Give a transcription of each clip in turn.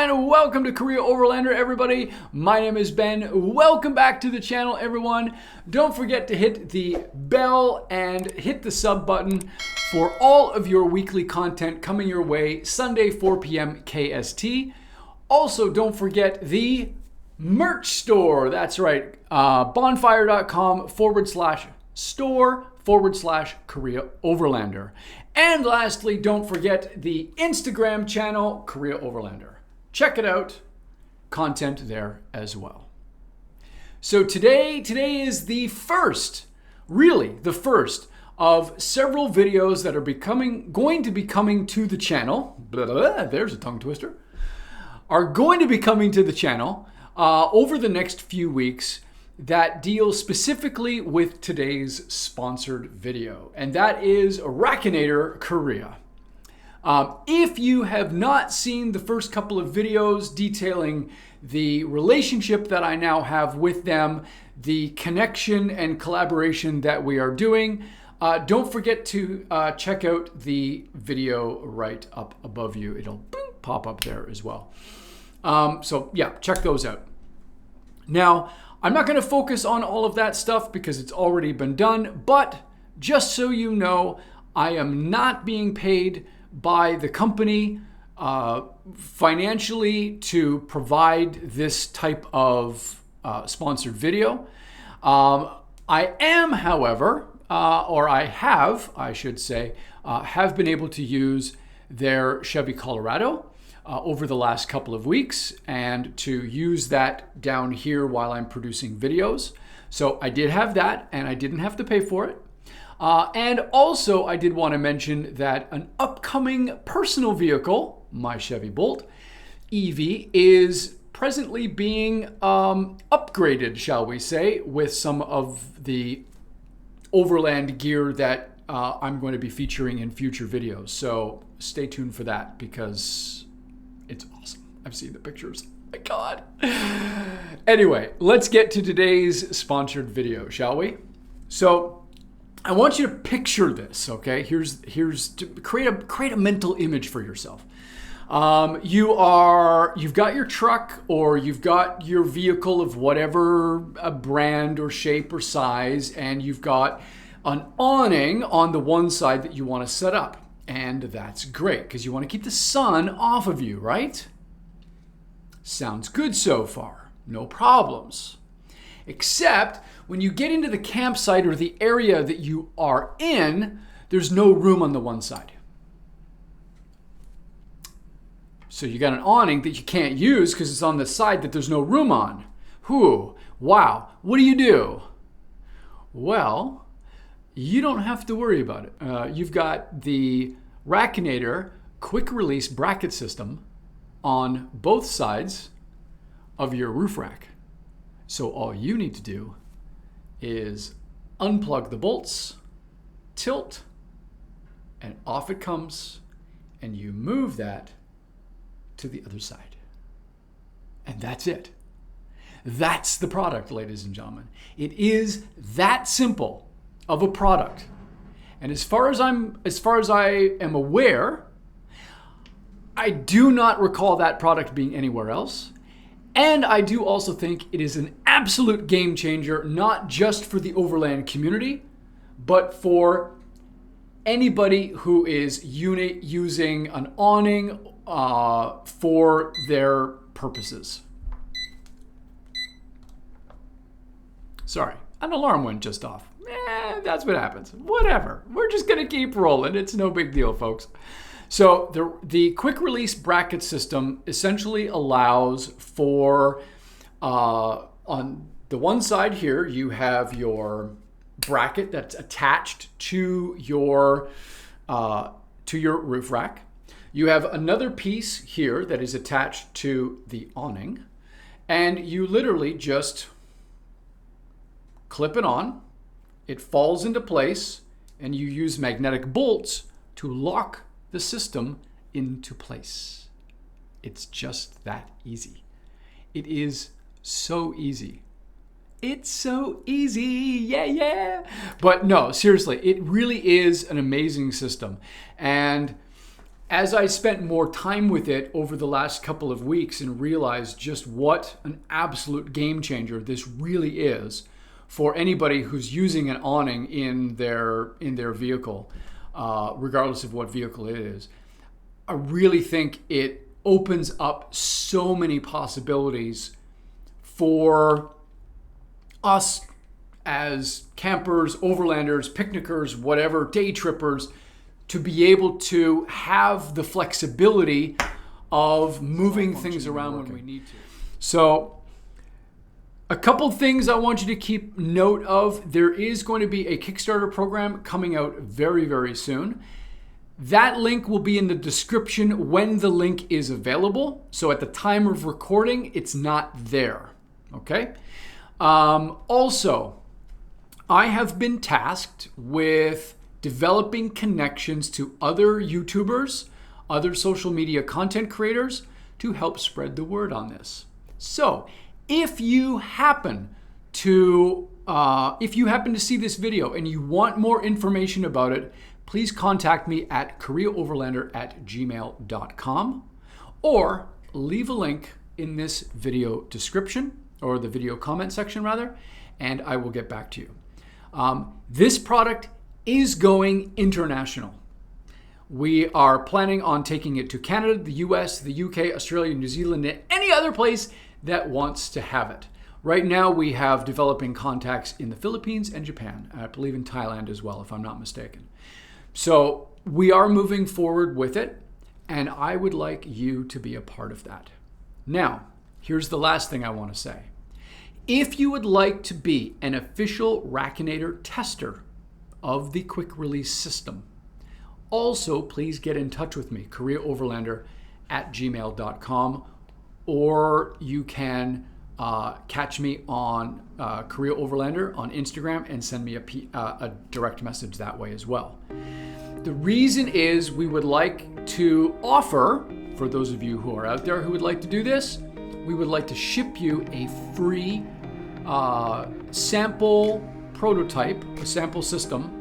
and welcome to Korea Overlander, everybody. My name is Ben. Welcome back to the channel, everyone. Don't forget to hit the bell and hit the sub button for all of your weekly content coming your way Sunday, 4 p.m. KST. Also, don't forget the merch store. That's right. bonfire.com/store/Korea Overlander. And lastly, don't forget the Instagram channel, Korea Overlander. Check it out. Content there as well. So today is the first of several videos that are going to be coming to the channel. There's a tongue twister. Are going to be coming to the channel over the next few weeks that deal specifically with today's sponsored video, and that is Rackinator Korea. If you have not seen the first couple of videos detailing the relationship that I now have with them, the connection and collaboration that we are doing, don't forget to check out the video right up above you. It'll pop up there as well. So yeah, check those out. Now, I'm not going to focus on all of that stuff because it's already been done, but just so you know, I am not being paid by the company financially to provide this type of sponsored video. I am, however, I should say, have been able to use their Chevy Colorado over the last couple of weeks and to use that down here while I'm producing videos. So I did have that and I didn't have to pay for it. And also I did want to mention that an upcoming personal vehicle, my Chevy Bolt EV, is presently being upgraded, shall we say, with some of the overland gear that I'm going to be featuring in future videos. So stay tuned for that because it's awesome. I've seen the pictures. Oh my God. Anyway, let's get to today's sponsored video, shall we? So I want you to picture this, okay? Here's to create a mental image for yourself. You've got your truck or you've got your vehicle of whatever brand or shape or size, and you've got an awning on the one side that you want to set up. And that's great because you want to keep the sun off of you, right? Sounds good so far. No problems. Except when you get into the campsite or the area that you are in, there's no room on the one side. So you got an awning that you can't use because it's on the side that there's no room on. Whew, wow, what do? Well, you don't have to worry about it. You've got the rackinator quick release bracket system on both sides of your roof rack. So all you need to do is unplug the bolts, tilt, and off it comes, and you move that to the other side. And that's it. That's the product, ladies and gentlemen. It is that simple of a product. And as far as I am aware, I do not recall that product being anywhere else. And I do also think it is an absolute game changer, not just for the overland community, but for anybody who is using an awning for their purposes. Sorry, an alarm went just off. That's what happens. Whatever. We're just going to keep rolling. It's no big deal, folks. So the quick release bracket system essentially allows for, on the one side here, you have your bracket that's attached to your roof rack. You have another piece here that is attached to the awning, and you literally just clip it on. It falls into place, and you use magnetic bolts to lock the system into place. It's just that easy. It is so easy. It's so easy, yeah. But no, seriously, it really is an amazing system. And as I spent more time with it over the last couple of weeks and realized just what an absolute game changer this really is for anybody who's using an awning in their vehicle, regardless of what vehicle it is, I really think it opens up so many possibilities for us as campers, overlanders, picnickers, whatever, day trippers, to be able to have the flexibility of moving things around when we need to. So a couple things I want you to keep note of. There is going to be a Kickstarter program coming out very, very soon. That link will be in the description when the link is available. So at the time of recording, it's not there. Okay? Also, I have been tasked with developing connections to other YouTubers, other social media content creators to help spread the word on this. So if you happen to see this video and you want more information about it, please contact me at koreaoverlander@gmail.com or leave a link in this video description, or the video comment section rather, and I will get back to you. This product is going international. We are planning on taking it to Canada, the US, the UK, Australia, New Zealand, and any other place that wants to have it. Right now we have developing contacts in the Philippines and Japan. I believe in Thailand as well, if I'm not mistaken. So we are moving forward with it, and I would like you to be a part of that. Now, here's the last thing I want to say. If you would like to be an official Rackinator tester of the quick release system, also please get in touch with me, koreaoverlander@gmail.com, or you can catch me on Korea Overlander on Instagram and send me a direct message that way as well. The reason is we would like to offer, for those of you who are out there who would like to do this, we would like to ship you a free sample prototype, a sample system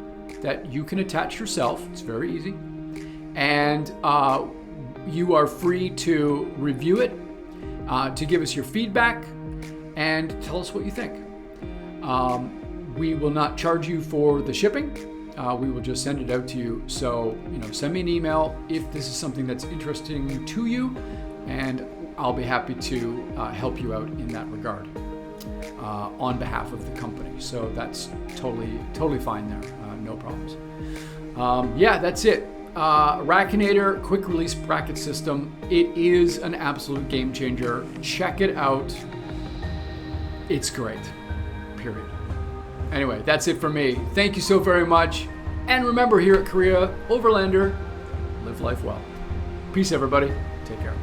that you can attach yourself. It's very easy. And you are free to review it, to give us your feedback, and tell us what you think. We will not charge you for the shipping. We will just send it out to you. So, send me an email if this is something that's interesting to you, and I'll be happy to help you out in that regard on behalf of the company. So that's totally fine there. No problems. Yeah, that's it. Rackinator quick release bracket system. It is an absolute game changer. Check it out. It's great. Period. Anyway, that's it for me. Thank you so very much. And remember, here at Korea Overlander, live life well. Peace, everybody. Take care.